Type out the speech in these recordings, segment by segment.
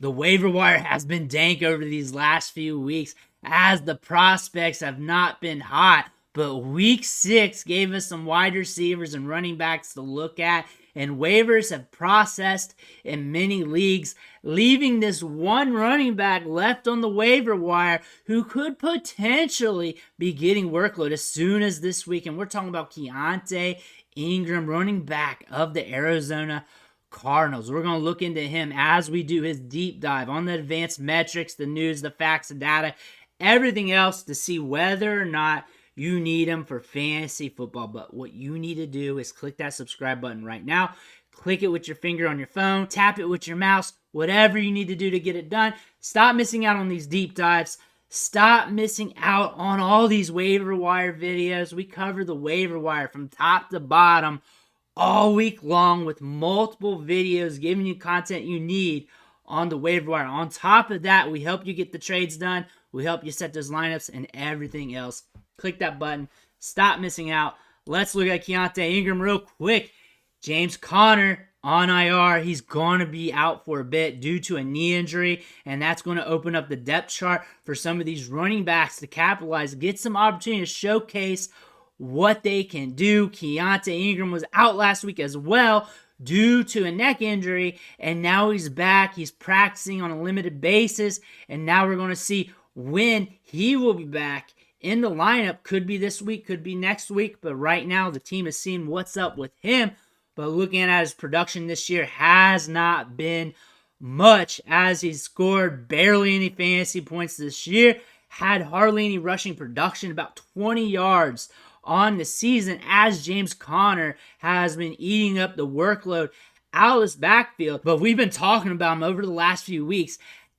The waiver wire has been dank over these last few weeks as the prospects have not been hot. But week 6 gave us some wide receivers and running backs to look at, and waivers have processed in many leagues, leaving this one running back left on the waiver wire who could potentially be getting workload as soon as this week. And we're talking about Keaontay Ingram, running back of the Arizona Cardinals. We're going to look into him as we do his deep dive on the advanced metrics, the news, the facts, the data, everything else to see whether or not you need him for fantasy football. But what you need to do is click that subscribe button right now. Click it with your finger on your phone. Tap it with your mouse. Whatever you need to do to get it done. Stop missing out on these deep dives. Stop missing out on all these waiver wire videos. We cover the waiver wire from top to bottom all week long with multiple videos giving you content you need on the waiver wire. On top of that, we help you get the trades done. We help you set those lineups and everything else. Click that button. Stop missing out. Let's look at Keaontay Ingram real quick. James Conner on IR. He's going to be out for a bit due to a knee injury, and that's going to open up the depth chart for some of these running backs to capitalize, get some opportunity to showcase what they can do. Keaontay Ingram was out last week as well due to a neck injury, and now he's back. He's practicing on a limited basis, and now we're going to see when he will be back in the lineup. Could be this week, could be next week, but right now the team is seeing what's up with him. But looking at his production this year has not been much, as he's scored barely any fantasy points this year, had hardly any rushing production, about 20 yards on the season, as James Conner has been eating up the workload out of this backfield. But we've been talking about him over the last few weeks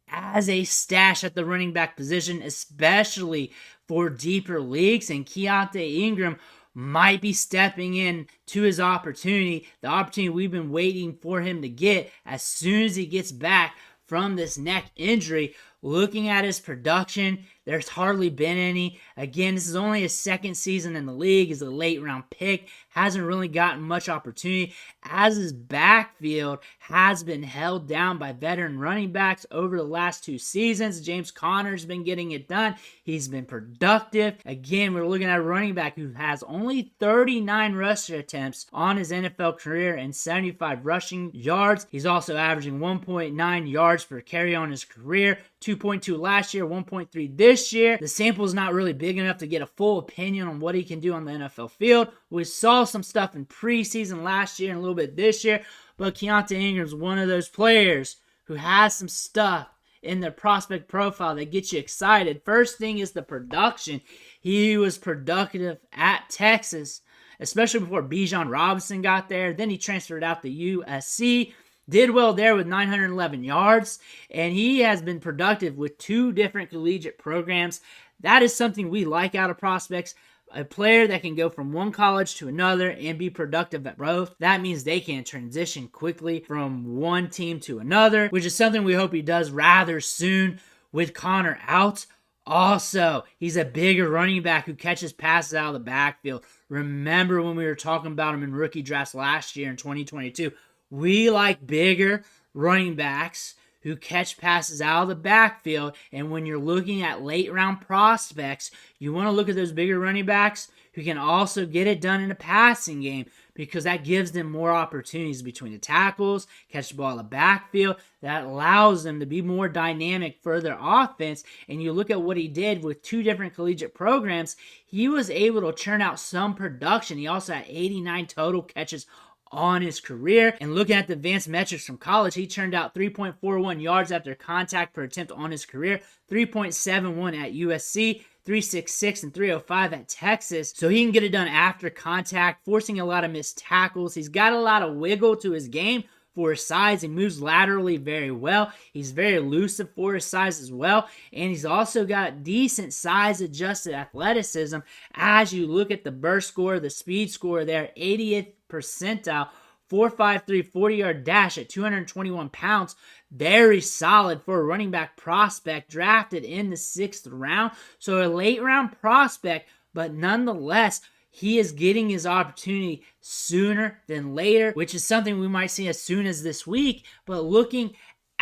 as a stash at the running back position, especially for deeper leagues, and Keaontay Ingram might be stepping in to his opportunity, the opportunity we've been waiting for him to get as soon as he gets back from this neck injury. Looking at his production, there's hardly been any. Again, this is only his second season in the league. He's a late round pick. Hasn't really gotten much opportunity, as his backfield has been held down by veteran running backs over the last 2 seasons. James Conner's been getting it done. He's been productive. Again, we're looking at a running back who has only 39 rushing attempts on his NFL career and 75 rushing yards. He's also averaging 1.9 yards per carry on his career, 2.2 last year, 1.3 this year. The sample is not really big enough to get a full opinion on what he can do on the NFL field. We saw some stuff in preseason last year and a little bit this year, but Keaontay Ingram is one of those players who has some stuff in their prospect profile that gets you excited. First thing is the production. He was productive at Texas, especially before Bijan Robinson got there. Then he transferred out to USC. Did well there with 911 yards, and he has been productive with 2 different collegiate programs. That is something we like out of prospects. A player that can go from one college to another and be productive at both. That means they can transition quickly from one team to another, which is something we hope he does rather soon with Conner out. Also, he's a bigger running back who catches passes out of the backfield. Remember when we were talking about him in rookie drafts last year in 2022? We like bigger running backs who catch passes out of the backfield. And when you're looking at late round prospects, you want to look at those bigger running backs who can also get it done in a passing game, because that gives them more opportunities between the tackles, catch the ball in the backfield. That allows them to be more dynamic for their offense. And you look at what he did with 2 different collegiate programs, he was able to churn out some production. He also had 89 total catches on his career. And looking at the advanced metrics from college, he turned out 3.41 yards after contact per attempt on his career, 3.71 at USC, 366 and 305 at Texas. So he can get it done after contact, forcing a lot of missed tackles. He's got a lot of wiggle to his game for his size. He moves laterally very well. He's very elusive for his size as well. And he's also got decent size adjusted athleticism. As you look at the burst score, the speed score there, 80th percentile, 4.53 40-yard dash at 221 pounds. Very solid for a running back prospect drafted in the 6th round. So a late round prospect, but nonetheless, he is getting his opportunity sooner than later, which is something we might see as soon as this week. But looking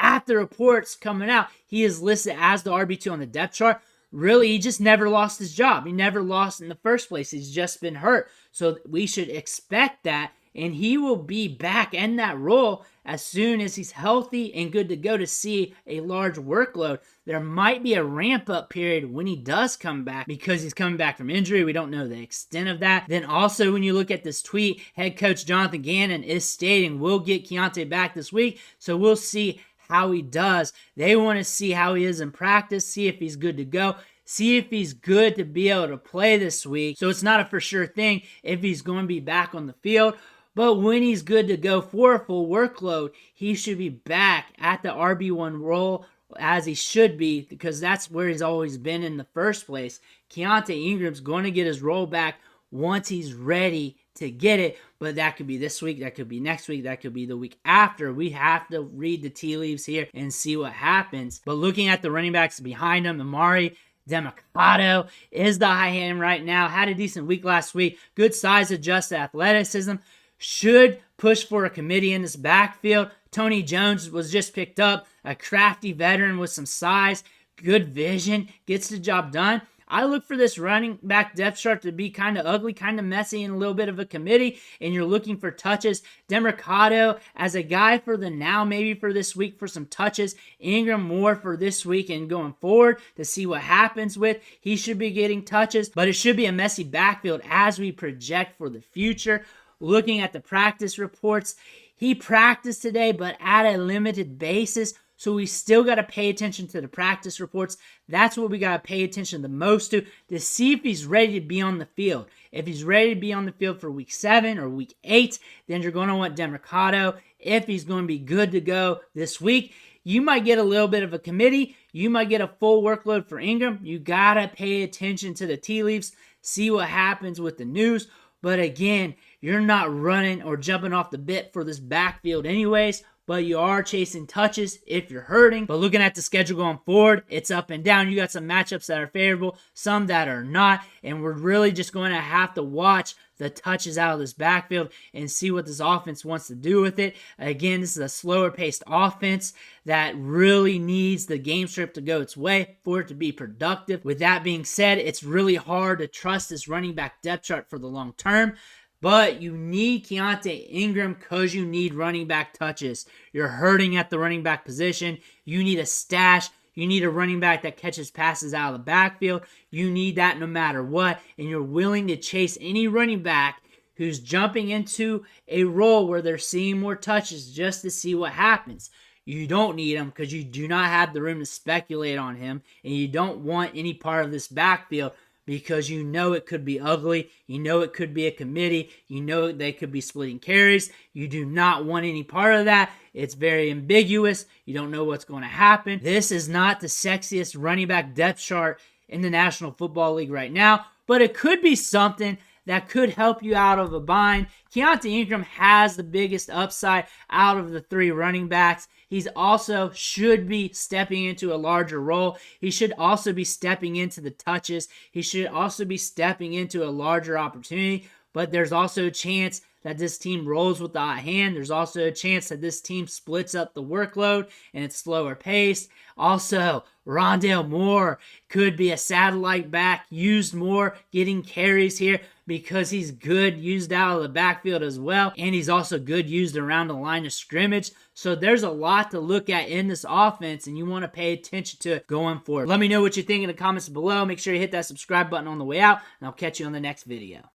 After reports coming out, he is listed as the RB2 on the depth chart. Really, he just never lost his job. He never lost in the first place. He's just been hurt. So we should expect that, and he will be back in that role as soon as he's healthy and good to go to see a large workload. There might be a ramp-up period when he does come back because he's coming back from injury. We don't know the extent of that. Then also, when you look at this tweet, head coach Jonathan Gannon is stating, we'll get Keaontay back this week, so we'll see how he does. They want to see how he is in practice, see if he's good to go, see if he's good to be able to play this week. So it's not a for sure thing if he's going to be back on the field. But when he's good to go for a full workload, he should be back at the RB1 role as he should be, because that's where he's always been in the first place. Keaontay Ingram's going to get his role back once he's ready to get it, but that could be this week, that could be next week, that could be the week after. We have to read the tea leaves here and see what happens. But looking at the running backs behind him, Amari Demercado is the high hand right now. Had a decent week last week. Good size, adjusted athleticism. Should push for a committee in this backfield. Tony Jones was just picked up. A crafty veteran with some size, good vision, gets the job done. I look for this running back depth chart to be kind of ugly, kind of messy, and a little bit of a committee, and you're looking for touches. Demercado as a guy for the now, maybe for this week for some touches. Ingram more for this week and going forward to see what happens with. He should be getting touches, but it should be a messy backfield as we project for the future. Looking at the practice reports, he practiced today, but at a limited basis. So we still got to pay attention to the practice reports. That's what we got to pay attention the most to see if he's ready to be on the field. If he's ready to be on the field for week 7 or week 8, then you're going to want Demercado. If he's going to be good to go this week, you might get a little bit of a committee. You might get a full workload for Ingram. You got to pay attention to the tea leaves, see what happens with the news. But again, you're not running or jumping off the bit for this backfield anyways, but you are chasing touches if you're hurting. But looking at the schedule going forward, it's up and down. You got some matchups that are favorable, some that are not, and we're really just going to have to watch the touches out of this backfield and see what this offense wants to do with it. Again, this is a slower paced offense that really needs the game script to go its way for it to be productive. With that being said, it's really hard to trust this running back depth chart for the long term. But you need Keaontay Ingram because you need running back touches. You're hurting at the running back position. You need a stash. You need a running back that catches passes out of the backfield. You need that no matter what. And you're willing to chase any running back who's jumping into a role where they're seeing more touches just to see what happens. You don't need him because you do not have the room to speculate on him. And you don't want any part of this backfield, because you know it could be ugly. You know it could be a committee. You know they could be splitting carries. You do not want any part of that. It's very ambiguous. You don't know what's going to happen. This is not the sexiest running back depth chart in the National Football League right now, but it could be something that could help you out of a bind. Keaontay Ingram has the biggest upside out of the 3 running backs. He's also should be stepping into a larger role. He should also be stepping into the touches. He should also be stepping into a larger opportunity. But there's also a chance that this team rolls with the hot hand. There's also a chance that this team splits up the workload and it's slower paced. Also, Rondale Moore could be a satellite back, used more, getting carries here because he's good used out of the backfield as well. And he's also good used around the line of scrimmage. So there's a lot to look at in this offense, and you want to pay attention to it going forward. Let me know what you think in the comments below. Make sure you hit that subscribe button on the way out, and I'll catch you on the next video.